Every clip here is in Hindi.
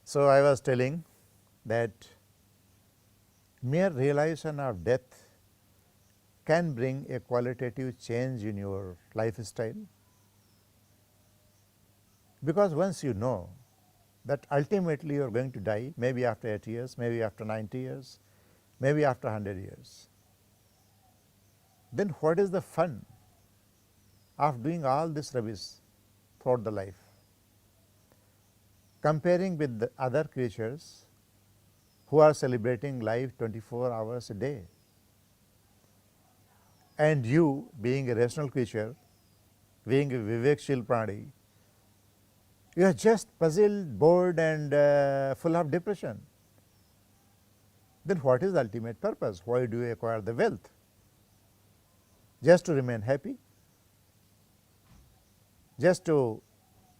So, I was telling that mere realization of death can bring a qualitative change in your lifestyle, because once you know that ultimately you are going to die, maybe after 8 years, maybe after 90 years, maybe after 100 years, then what is the fun of doing all this rubbish throughout the life? Comparing with the other creatures who are celebrating life 24 hours a day, and you being a rational creature, being a Vivekshil Prani, you are just puzzled, bored and full of depression. Then what is the ultimate purpose? Why do you acquire the wealth? Just to remain happy? Just to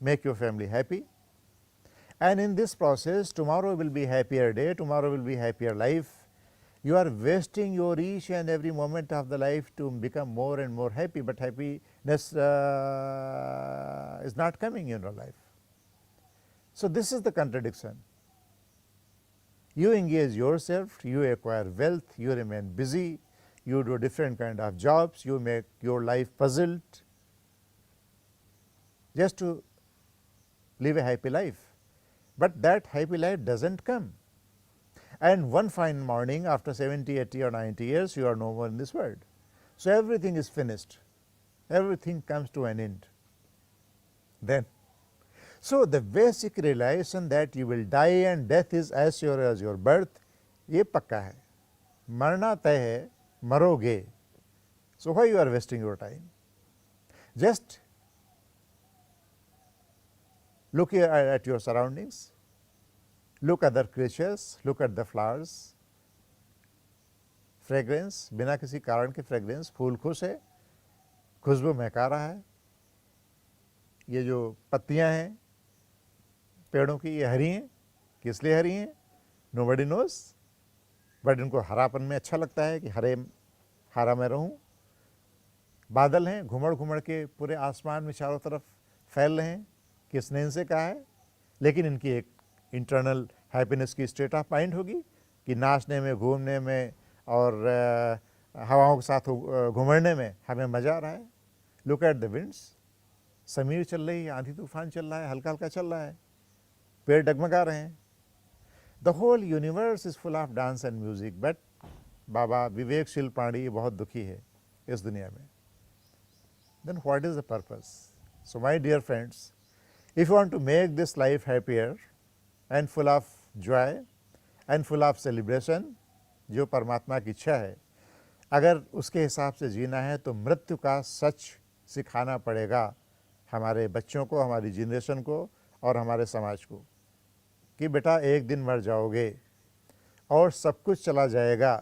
make your family happy? And in this process, tomorrow will be happier day, tomorrow will be happier life. You are wasting your each and every moment of the life to become more and more happy, but happiness is not coming in your life. So, this is the contradiction. You engage yourself, you acquire wealth, you remain busy, you do different kind of jobs, you make your life puzzled just to live a happy life, but that happy life does not come. And one fine morning after 70, 80 or 90 years, you are no more in this world. So, everything is finished, everything comes to an end. Then, so the basic realization that you will die and death is as sure as your birth, ये पक्का है, मरना तय है, मरोगे. So, why you are wasting your time? Just look at your surroundings, look at other creatures, look at the flowers, fragrance, बिना किसी कारण के fragrance, फूल खुश है, खुशबू महका रहा है, ये जो पत्तियां हैं पेड़ों की, ये हरी हैं, किस लिए हरी हैं? नोबडी नोज, बट इनको हरापन में अच्छा लगता है कि हरा मैं रहूं. बादल हैं, घुमड़ घुमड़ के पूरे आसमान में चारों तरफ फैल रहे हैं, किसने इनसे कहा है? लेकिन इनकी एक इंटरनल हैप्पीनेस की स्टेट ऑफ माइंड होगी कि नाचने में, घूमने में और हवाओं के साथ घुमड़ने में हमें मज़ा आ रहा है. Look at the winds, Sameer चल रही है, आंधी तूफान चल रहा है, हल्का हल्का चल रहा है, पेड़ डगमगा रहे हैं. The whole universe is full of dance and music, but बाबा विवेकशील प्राणी बहुत दुखी है इस दुनिया में. Then what is the purpose? So my dear friends, if you want to make this life happier and full of joy and full of celebration, जो परमात्मा की इच्छा है, अगर उसके हिसाब से जीना है तो मृत्यु का सच सिखाना पड़ेगा हमारे बच्चों को, हमारी जनरेशन को और हमारे समाज को कि बेटा एक दिन मर जाओगे और सब कुछ चला जाएगा.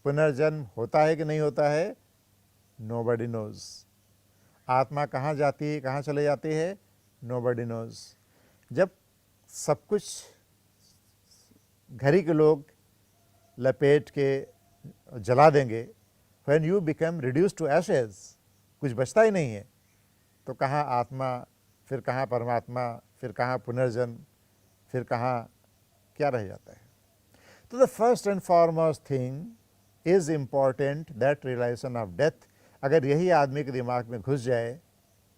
पुनर्जन्म होता है कि नहीं होता है? Nobody knows. आत्मा कहाँ जाती है, कहाँ चले जाती है? Nobody knows. जब सब कुछ घरी के लोग लपेट के जला देंगे, when you become reduce to ashes, कुछ बचता ही नहीं है, तो कहाँ आत्मा, फिर कहाँ परमात्मा, फिर कहाँ पुनर्जन्म, फिर कहाँ क्या रह जाता है? तो the first and foremost thing is important that realization of death. अगर यही आदमी के दिमाग में घुस जाए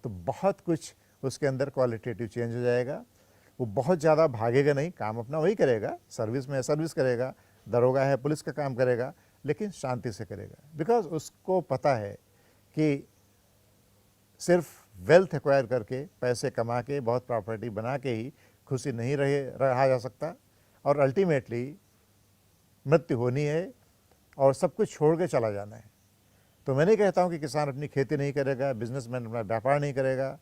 तो बहुत कुछ उसके अंदर क्वालिटेटिव चेंज हो जाएगा. वो बहुत ज़्यादा भागेगा नहीं, काम अपना वही करेगा, सर्विस में सर्विस करेगा, दरोगा है पुलिस का काम करेगा, लेकिन शांति से करेगा. बिकॉज उसको पता है कि सिर्फ वेल्थ एक्वायर करके, पैसे कमा के, बहुत प्रॉपर्टी बना के ही खुशी नहीं रहा जा सकता, और अल्टीमेटली मृत्यु होनी है और सब कुछ छोड़ के चला जाना है. तो मैं नहीं कहता हूँ कि किसान अपनी खेती नहीं करेगा, बिजनेसमैन अपना व्यापार नहीं करेगा,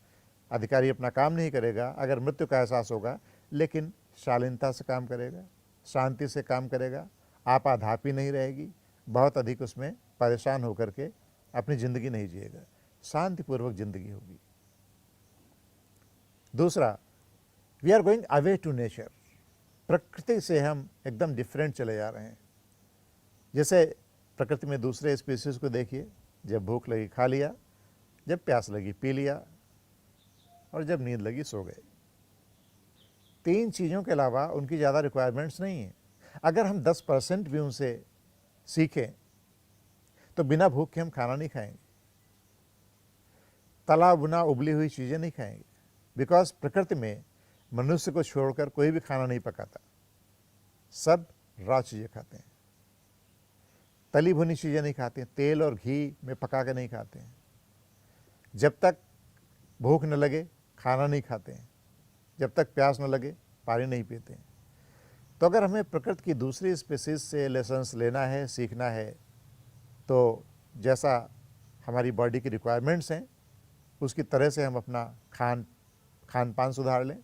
अधिकारी अपना काम नहीं करेगा अगर मृत्यु का एहसास होगा, लेकिन शालीनता से काम करेगा, शांति से काम करेगा, आपाधापी नहीं रहेगी, बहुत अधिक उसमें परेशान होकर के अपनी ज़िंदगी नहीं जिएगा, शांतिपूर्वक ज़िंदगी होगी. दूसरा, we are going away to nature. प्रकृति से हम एकदम डिफरेंट चले जा रहे हैं. जैसे प्रकृति में दूसरे स्पीसीज को देखिए, जब भूख लगी खा लिया, जब प्यास लगी पी लिया, और जब नींद लगी सो गए. 3 चीज़ों के अलावा उनकी ज़्यादा रिक्वायरमेंट्स नहीं है। अगर हम 10% भी उनसे सीखें तो बिना भूख के हम खाना नहीं खाएंगे, तला भुना उबली हुई चीज़ें नहीं खाएंगे, बिकॉज प्रकृति में मनुष्य को छोड़कर कोई भी खाना नहीं पकाता, सब रॉ चीज़ें खाते हैं। तली भुनी चीज़ें नहीं खाते हैं, तेल और घी में पका के नहीं खाते हैं। जब तक भूख न लगे खाना नहीं खाते हैं, जब तक प्यास न लगे पानी नहीं पीते हैं। तो अगर हमें प्रकृति की दूसरी स्पीसीज से लेसन्स लेना है, सीखना है, तो जैसा हमारी बॉडी की रिक्वायरमेंट्स हैं उसकी तरह से हम अपना खान पान सुधार लें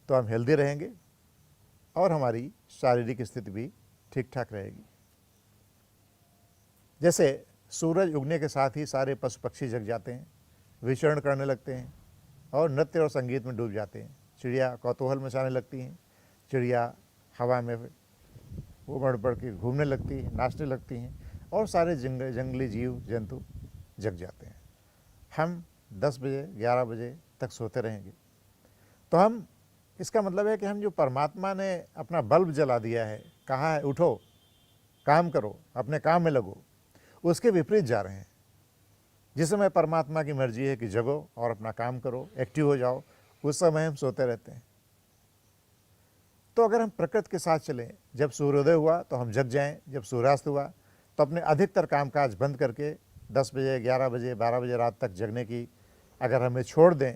तो हम हेल्दी रहेंगे और हमारी शारीरिक स्थिति भी ठीक ठाक रहेगी। जैसे सूरज उगने के साथ ही सारे पशु पक्षी जग जाते हैं, विचरण करने लगते हैं और नृत्य और संगीत में डूब जाते हैं। चिड़िया कौतूहल मचाने लगती हैं, चिड़िया हवा में उमड़ पड़ के घूमने लगती हैं, नाचने लगती हैं और सारे जंगली जीव जंतु जग जाते हैं। हम 10 बजे 11 बजे तक सोते रहेंगे। तो हम, इसका मतलब है कि हम जो परमात्मा ने अपना बल्ब जला दिया है, कहा है उठो काम करो, अपने काम में लगो, उसके विपरीत जा रहे हैं। जिस समय परमात्मा की मर्जी है कि जगो और अपना काम करो, एक्टिव हो जाओ, उस समय हम सोते रहते हैं। तो अगर हम प्रकृति के साथ चलें, जब सूर्योदय हुआ तो हम जग जाएं, जब सूर्यास्त हुआ तो अपने अधिकतर कामकाज बंद करके 10 बजे 11 बजे 12 बजे रात तक जगने की अगर हमें छोड़ दें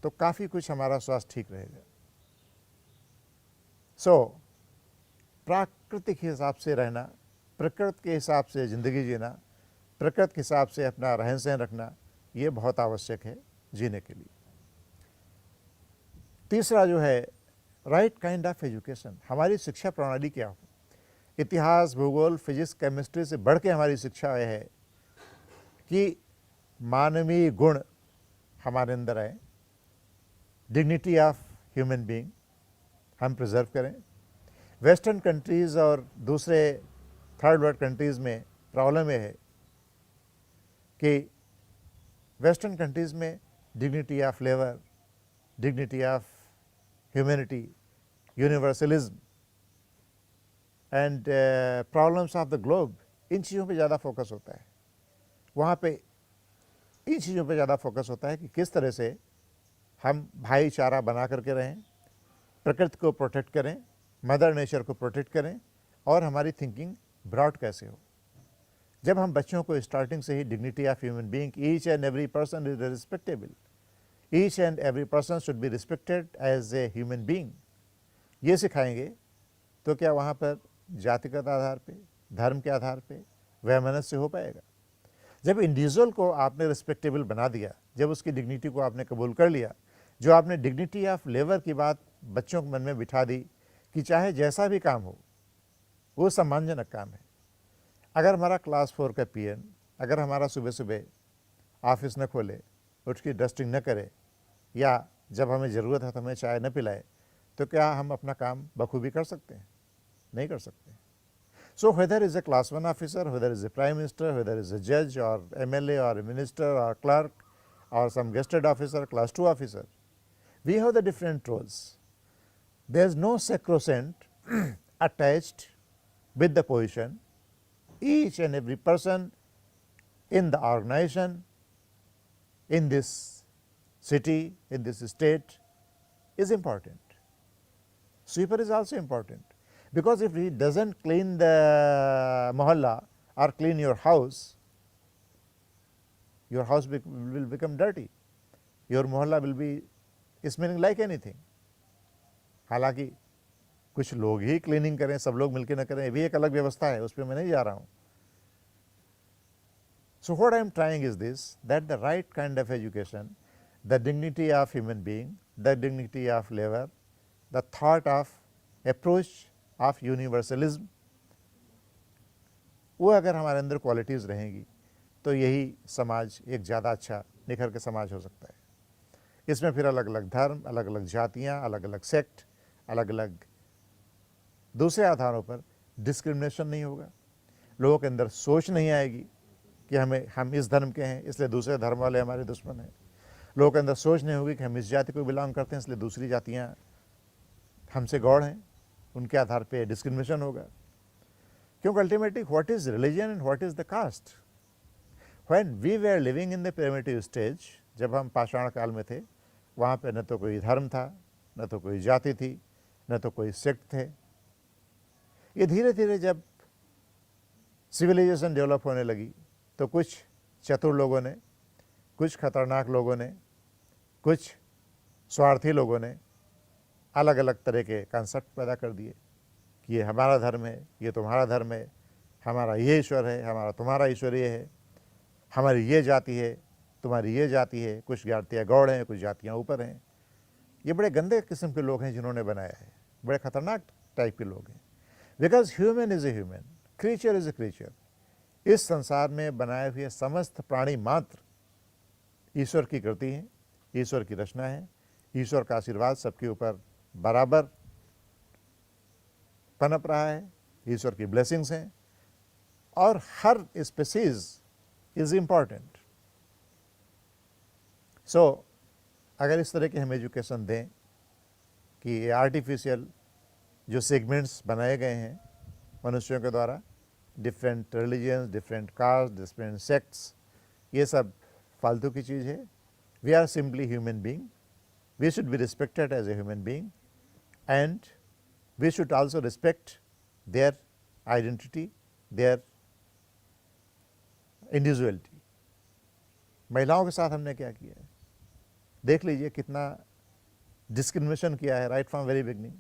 तो काफ़ी कुछ हमारा स्वास्थ्य ठीक रहेगा। प्राकृतिक हिसाब से रहना, प्रकृति के हिसाब से ज़िंदगी जीना, प्रकृति के हिसाब से अपना रहन सहन रखना, ये बहुत आवश्यक है जीने के लिए। तीसरा जो है, राइट काइंड ऑफ एजुकेशन। हमारी शिक्षा प्रणाली क्या हो? इतिहास, भूगोल, फिजिक्स, केमिस्ट्री से बढ़ के हमारी शिक्षा यह है कि मानवीय गुण हमारे अंदर आए, डिग्निटी ऑफ ह्यूमन बीइंग हम प्रिजर्व करें। वेस्टर्न कंट्रीज़ और दूसरे थर्ड वर्ल्ड कंट्रीज़ में प्रॉब्लम यह है कि वेस्टर्न कंट्रीज़ में dignity of labour, dignity of humanity, universalism and problems of the globe, इन चीज़ों पे ज़्यादा फोकस होता है। वहाँ पे इन चीज़ों पे ज़्यादा फोकस होता है कि किस तरह से हम भाईचारा बना करके रहें, प्रकृति को प्रोटेक्ट करें, मदर नेचर को प्रोटेक्ट करें और हमारी थिंकिंग ब्रॉड कैसे हो। जब हम बच्चों को स्टार्टिंग से ही dignity of human being, each and every person is respectable, each and every person should be respected as a human being, ये सिखाएंगे तो क्या वहाँ पर जातिगत आधार पे, धर्म के आधार पे वैमनस्य हो पाएगा? जब इंडिविजुअल को आपने रिस्पेक्टेबल बना दिया, जब उसकी डिग्निटी को आपने कबूल कर लिया, जो आपने डिग्निटी ऑफ लेबर की बात बच्चों के मन में बिठा दी कि चाहे जैसा भी काम हो वो सम्मानजनक काम है। अगर हमारा क्लास 4 का पीएन अगर हमारा सुबह सुबह ऑफिस न खोले, उठ के डस्टिंग न करे या जब हमें ज़रूरत है तो हमें चाय न पिलाए, तो क्या हम अपना काम बखूबी कर सकते हैं? नहीं कर सकते। So whether is a class 1 officer, whether is a prime minister, whether is a judge or MLA or a minister or clerk or some gazetted officer, class 2 officer, we have the different roles. There is no sacrosanct attached with the position. Each and every person in the organization, in this city, in this state is important. Sweeper is also important. Because if he doesn't clean the mohalla or clean your house will become dirty. Your mohalla will be smelling like anything. हालांकि कुछ लोग ही क्लीनिंग करें, सब लोग मिलकर न करें, ये भी एक अलग व्यवस्था है, उस पर मैं नहीं जा रहा हूँ। So what I am trying is this, that the right kind of education, the dignity of human being, the dignity of labor, the thought of approach of universalism, वो अगर हमारे अंदर क्वालिटीज़ रहेंगी तो यही समाज एक ज़्यादा अच्छा निखर के समाज हो सकता है। इसमें फिर अलग अलग धर्म, अलग अलग जातियाँ, अलग अलग सेक्ट, अलग अलग दूसरे आधारों पर डिस्क्रिमिनेशन नहीं होगा। लोगों के अंदर सोच नहीं आएगी कि हम इस धर्म के हैं इसलिए दूसरे धर्म वाले हमारे दुश्मन हैं। लोगों के अंदर सोच नहीं होगी कि हम इस जाति को बिलोंग करते हैं इसलिए दूसरी जातियाँ हमसे गौड़ हैं, उनके आधार पे डिस्क्रिमिनेशन होगा। क्योंकि ultimately what is religion and what is the caste? When we were living in the primitive stage, जब हम पाषाण काल में थे, वहाँ पे न तो कोई धर्म था, न तो कोई जाति थी, न तो कोई सेक्ट थे। ये धीरे धीरे जब सिविलाइजेशन डेवलप होने लगी तो कुछ चतुर लोगों ने, कुछ खतरनाक लोगों ने, कुछ स्वार्थी लोगों ने अलग अलग तरह के कंसेप्ट पैदा कर दिए कि ये हमारा धर्म है, ये तुम्हारा धर्म है, हमारा ये ईश्वर है, हमारा तुम्हारा ईश्वर ये है, हमारी ये जाति है, तुम्हारी ये जाति है। कुछ जातियाँ गौड़ हैं, कुछ जातियाँ ऊपर हैं। ये बड़े गंदे किस्म के लोग हैं जिन्होंने बनाया है, बड़े खतरनाक टाइप के लोग हैं। Because human is a human, creature is a creature. इस संसार में बनाए हुए समस्त प्राणी मात्र ईश्वर की कृति हैं, ईश्वर की रचना है। ईश्वर का आशीर्वाद सबके ऊपर बराबर पनप रहा है, ईश्वर की ब्लेसिंग्स हैं, और हर स्पीसीज इज इम्पॉर्टेंट। सो अगर इस तरह के हम एजुकेशन दें कि ये आर्टिफिशियल जो सेगमेंट्स बनाए गए हैं मनुष्यों के द्वारा, different religions, different caste, different sects, ये सब फालतू की चीज़ है। We are simply human being, we should be respected as a human being, and we should also respect their identity, their individuality. महिलाओं के साथ हमने क्या किया है, देख लीजिए कितना डिस्क्रिमिनेशन किया है राइट फ्रॉम वेरी बिगनिंग।